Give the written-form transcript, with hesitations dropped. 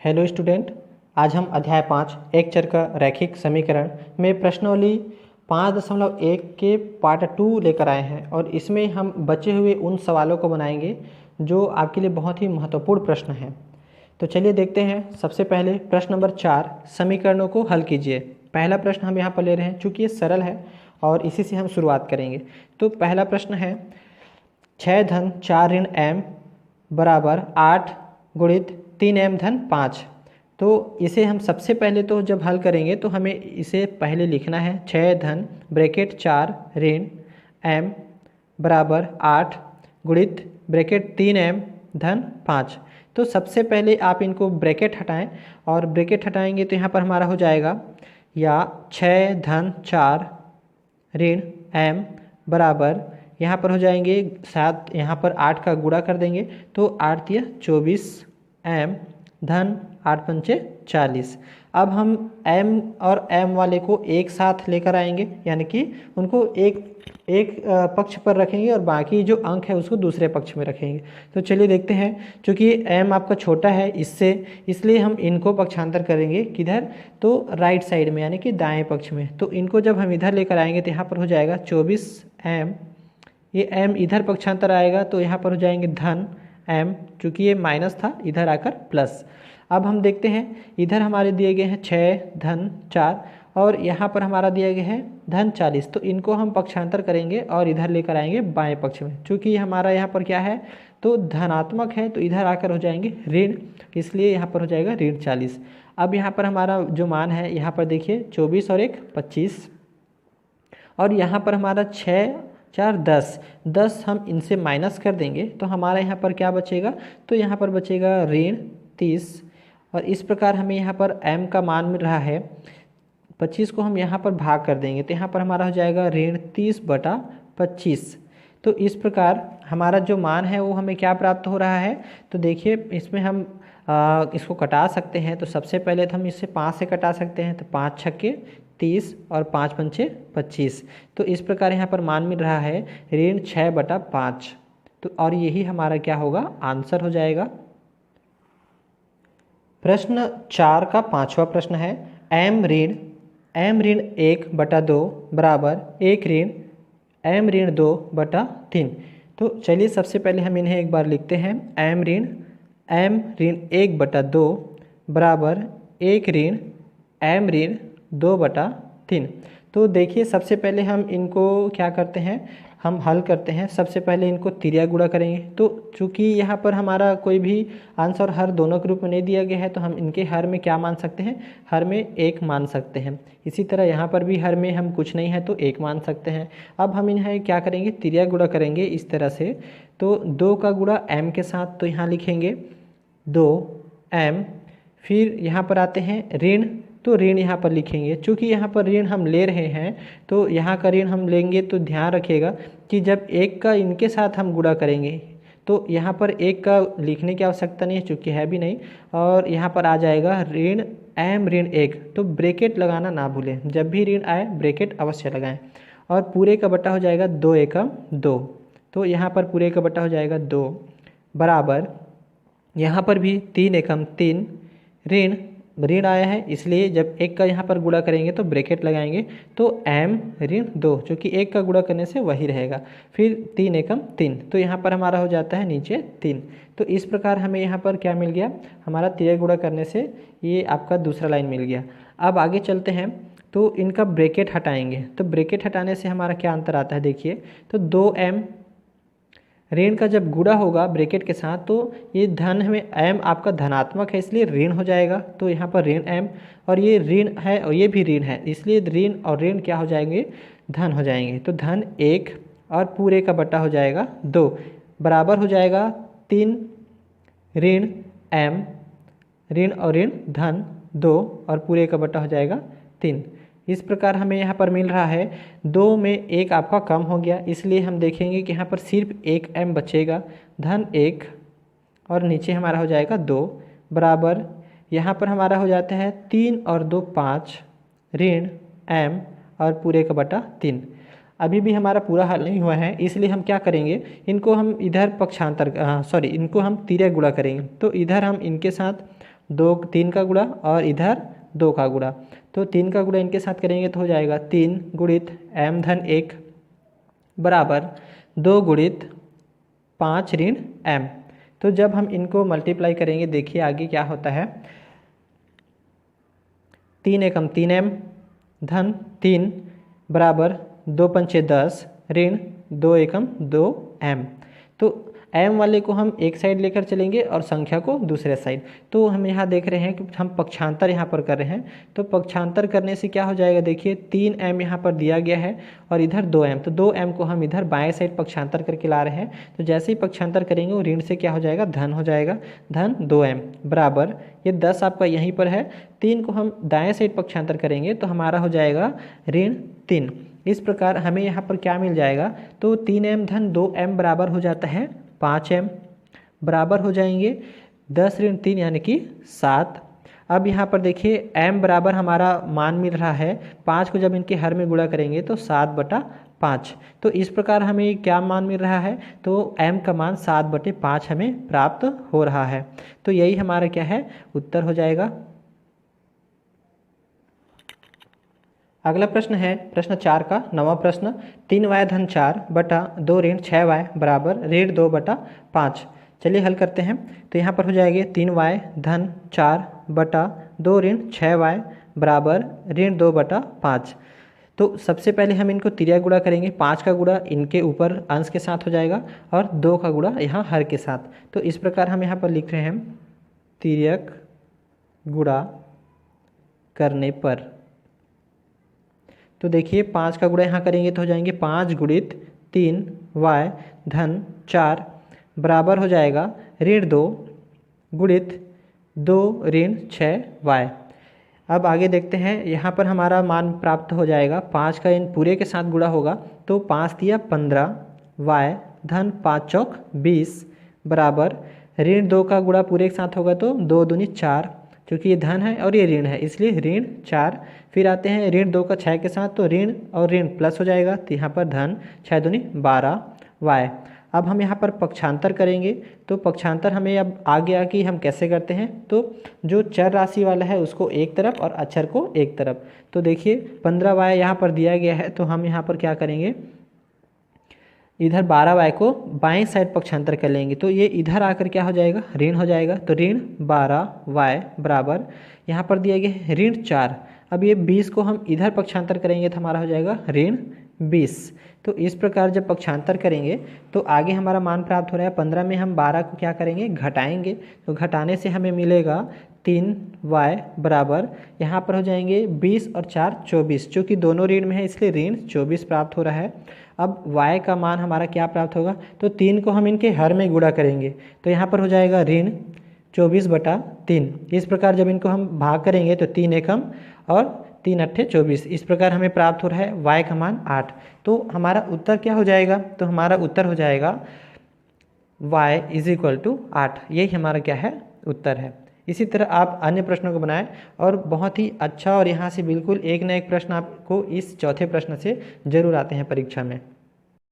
Hello student. आज हम अध्याय 5 एक चर का रैखिक समीकरण में प्रश्नावली 5.1 के पार्ट 2 लेकर आए हैं और इसमें हम बचे हुए उन सवालों को बनाएंगे जो आपके लिए बहुत ही महत्वपूर्ण प्रश्न हैं। तो चलिए देखते हैं। सबसे पहले प्रश्न नंबर 4, समीकरणों को हल कीजिए। पहला प्रश्न हम यहाँ पर ले रहे हैं, चूँकि ये सरल है और इसी से हम शुरुआत करेंगे। तो पहला प्रश्न है 6 धन 4 ऋण m बराबर 8 गुणित 3m धन 5। तो इसे हम सबसे पहले तो जब हल करेंगे तो हमें इसे पहले लिखना है 6 धन ब्रैकेट 4 ऋण m बराबर 8 गुणित ब्रैकेट 3m धन 5। तो सबसे पहले आप इनको ब्रैकेट हटाएं और ब्रैकेट हटाएंगे तो यहाँ पर हमारा हो जाएगा या 6 धन 4 ऋण m बराबर यहाँ पर हो जाएंगे 7, यहाँ पर 8 का गुणा कर देंगे तो 8 या 24 m धन 8 पंचे 40। अब हम m और m वाले को एक साथ लेकर आएंगे, यानी कि उनको एक पक्ष पर रखेंगे और बाकी जो अंक है उसको दूसरे पक्ष में रखेंगे। तो चलिए देखते हैं। चूँकि m आपका छोटा है इसलिए हम इनको पक्षांतर करेंगे किधर, तो राइट साइड में, यानी कि दाएं पक्ष में। तो इनको जब हम इधर लेकर आएंगे तो यहाँ पर हो जाएगा 24 m, ये m इधर पक्षांतर आएगा तो यहाँ पर हो जाएंगे धन m, चूँकि ये माइनस था इधर आकर प्लस। अब हम देखते हैं, इधर हमारे दिए गए हैं 6 धन 4 और यहाँ पर हमारा दिया गया है धन 40। तो इनको हम पक्षांतर करेंगे और इधर लेकर आएंगे बाएं पक्ष में। चूँकि हमारा यहाँ पर क्या है, तो धनात्मक है तो इधर आकर हो जाएंगे ऋण, इसलिए यहाँ पर हो जाएगा ऋण 40। अब यहाँ पर हमारा जो मान है, यहाँ पर देखिए 24 और 1 25 और यहाँ पर हमारा 6 4 10 हम इनसे माइनस कर देंगे तो हमारा यहाँ पर क्या बचेगा, तो यहाँ पर बचेगा ऋण 30। और इस प्रकार हमें यहाँ पर m का मान मिल रहा है 25 को हम यहाँ पर भाग कर देंगे तो यहाँ पर हमारा हो जाएगा ऋण 30/25। तो इस प्रकार हमारा जो मान है वो हमें क्या प्राप्त हो रहा है। तो देखिए इसमें हम इसको कटा सकते हैं। तो सबसे पहले तो हम इसे 5 से कटा सकते हैं, तो 5 छक्के 30 और 5 पंचे 25। तो इस प्रकार यहाँ पर मान मिल रहा है ऋण 6/5। तो और यही हमारा क्या होगा, आंसर हो जाएगा। प्रश्न 4 का 5वां प्रश्न है m ऋण 1/2 बराबर 1 ऋण m ऋण 2/3। तो चलिए सबसे पहले हम इन्हें एक बार लिखते हैं। m ऋण 1/2 बराबर 1 ऋण m ऋण 2/3। तो देखिए सबसे पहले हम इनको क्या करते हैं, हम हल करते हैं। सबसे पहले इनको तिर्या गुणा करेंगे। तो चूँकि यहाँ पर हमारा कोई भी अंश और हर दोनों के रूप में नहीं दिया गया है तो हम इनके हर में क्या मान सकते हैं, हर में 1 मान सकते हैं। इसी तरह यहाँ पर भी हर में हम कुछ नहीं है तो 1 मान सकते हैं। अब हम इन्हें क्या करेंगे, तिर्या गुणा करेंगे इस तरह से। तो 2 का गुणा m के साथ, तो यहाँ लिखेंगे 2m। फिर यहाँ पर आते हैं ऋण, तो ऋण यहाँ पर लिखेंगे। चूँकि यहाँ पर ऋण हम ले रहे हैं तो यहाँ का ऋण हम लेंगे तो ध्यान रखिएगा कि जब 1 का इनके साथ हम गुणा करेंगे तो यहाँ पर 1 का लिखने की आवश्यकता नहीं है, चूँकि है भी नहीं। और यहाँ पर आ जाएगा ऋण m ऋण 1। तो ब्रैकेट लगाना ना भूलें, जब भी ऋण आए ब्रैकेट अवश्य लगाएं। और पूरे का बटा हो जाएगा 2 एकम 2। तो यहाँ पर पूरे का बटा हो जाएगा 2 बराबर, यहाँ पर भी 3 एकम 3 ऋण आया है, इसलिए जब 1 का यहाँ पर गुणा करेंगे तो ब्रैकेट लगाएंगे तो m ऋण 2, जो कि 1 का गुणा करने से वही रहेगा। फिर 3 एकम 3, तो यहाँ पर हमारा हो जाता है नीचे 3। तो इस प्रकार हमें यहाँ पर क्या मिल गया, हमारा तिर्या गुणा करने से ये आपका दूसरा लाइन मिल गया। अब आगे चलते हैं, तो इनका ब्रैकेट हटाएंगे। तो ब्रैकेट हटाने से हमारा क्या अंतर आता है, देखिए। तो 2m ऋण का जब गुणा होगा ब्रैकेट के साथ तो ये धन में m आपका धनात्मक है इसलिए ऋण हो जाएगा। तो यहाँ पर ऋण m, और ये ऋण है और ये भी ऋण है, इसलिए ऋण और ऋण क्या हो जाएंगे, धन हो जाएंगे। तो धन 1 और पूरे का बटा हो जाएगा 2 बराबर हो जाएगा 3 ऋण m ऋण और ऋण धन 2 और पूरे का बटा हो जाएगा 3। इस प्रकार हमें यहाँ पर मिल रहा है 2 में 1 आपका कम हो गया, इसलिए हम देखेंगे कि यहाँ पर सिर्फ 1 m बचेगा, धन 1 और नीचे हमारा हो जाएगा 2 बराबर, यहाँ पर हमारा हो जाता है 3 और 2 5 ऋण m और पूरे का बटा 3। अभी भी हमारा पूरा हल नहीं हुआ है, इसलिए हम क्या करेंगे, इनको हम इधर इनको हम तिर्या गुणा करेंगे। तो इधर हम इनके साथ दो 3 का गुणा और इधर 2 का गुणा। तो 3 का गुणा इनके साथ करेंगे तो हो जाएगा 3 गुणित m धन 1 बराबर 2 गुणित 5 ऋण m। तो जब हम इनको मल्टीप्लाई करेंगे देखिए आगे क्या होता है। 3 एकम 3m धन 3 बराबर 2 पंचे 10 ऋण 2 एकम 2m। तो m वाले को हम एक साइड लेकर चलेंगे और संख्या को दूसरे साइड। तो हम यहाँ देख रहे हैं कि हम पक्षांतर यहाँ पर कर रहे हैं। तो पक्षांतर करने से क्या हो जाएगा देखिए 3m यहाँ पर दिया गया है और इधर 2m, तो 2m को हम इधर बाएं साइड पक्षांतर करके ला रहे हैं। तो जैसे ही पक्षांतर करेंगे वो ऋण से क्या हो जाएगा धन हो जाएगा, धन 2m बराबर ये 10 आपका यहीं पर है। 3 को हम दाएँ साइड पक्षांतर करेंगे तो हमारा हो जाएगा ऋण 3। इस प्रकार हमें यहाँ पर क्या मिल जाएगा, तो 3m धन 2m बराबर हो जाता है 5m बराबर हो जाएंगे 10 ऋण 3 यानी कि 7। अब यहाँ पर देखिए m बराबर हमारा मान मिल रहा है 5 को जब इनके हर में गुणा करेंगे तो 7/5। तो इस प्रकार हमें क्या मान मिल रहा है, तो m का मान 7/5 हमें प्राप्त हो रहा है। तो यही हमारा क्या है उत्तर हो जाएगा। अगला प्रश्न है प्रश्न 4 का 9वां प्रश्न। 3y धन 4 बटा 2 ऋण 6y बराबर ऋण 2/5। चलिए हल करते हैं। तो यहाँ पर हो जाएंगे 3y धन 4 बटा 2 ऋण 6y बराबर ऋण 2/5। तो सबसे पहले हम इनको तिर्यक गुणा करेंगे। 5 का गुणा इनके ऊपर अंश के साथ हो जाएगा और 2 का गुणा यहाँ हर के साथ। तो इस प्रकार हम यहाँ पर लिख रहे हैं तिर्यक गुणा करने पर। तो देखिए 5 का गुणा यहाँ करेंगे तो हो जाएंगे 5 गुणित 3y धन 4 बराबर हो जाएगा ऋण 2 गुणित 2 ऋण 6y। अब आगे देखते हैं, यहाँ पर हमारा मान प्राप्त हो जाएगा 5 का इन पूरे के साथ गुणा होगा तो 5 दिया 15y धन 5 चौक 20 बराबर ऋण 2 का गुणा पूरे के साथ होगा तो 2 दूनी 4, क्योंकि ये धन है और ये ऋण है इसलिए ऋण 4। फिर आते हैं ऋण 2 का 6 के साथ तो ऋण और ऋण प्लस हो जाएगा तो यहाँ पर धन 6 दूनी 12y। अब हम यहाँ पर पक्षांतर करेंगे तो पक्षांतर हमें अब आ गया कि हम कैसे करते हैं। तो जो चर राशि वाला है उसको एक तरफ और अक्षर को एक तरफ। तो देखिए 15y यहाँ पर दिया गया है तो हम यहाँ पर क्या करेंगे, इधर 12y को बाएं साइड पक्षांतर कर लेंगे तो ये इधर आकर क्या हो जाएगा ऋण हो जाएगा। तो ऋण 12y बराबर यहाँ पर दिया गया है ऋण 4। अब ये 20 को हम इधर पक्षांतर करेंगे तो हमारा हो जाएगा ऋण 20। तो इस प्रकार जब पक्षांतर करेंगे तो आगे हमारा मान प्राप्त हो रहा है 15 में हम 12 को क्या करेंगे घटाएंगे। तो घटाने से हमें मिलेगा 3y बराबर यहाँ पर हो जाएंगे 20 और 4 24, चूँकि दोनों ऋण में है इसलिए ऋण 24 प्राप्त हो रहा है। अब y का मान हमारा क्या प्राप्त होगा, तो 3 को हम इनके हर में गुणा करेंगे तो यहाँ पर हो जाएगा ऋण 24/3। इस प्रकार जब इनको हम भाग करेंगे तो 3 एकम और 3 अट्ठे 24। इस प्रकार हमें प्राप्त हो रहा है y का मान 8। तो हमारा उत्तर क्या हो जाएगा, तो हमारा उत्तर हो जाएगा y = 8। यही हमारा क्या है उत्तर है। इसी तरह आप अन्य प्रश्नों को बनाएं और बहुत ही अच्छा और यहाँ से बिल्कुल एक न एक प्रश्न आपको इस चौथे प्रश्न से जरूर आते हैं परीक्षा में।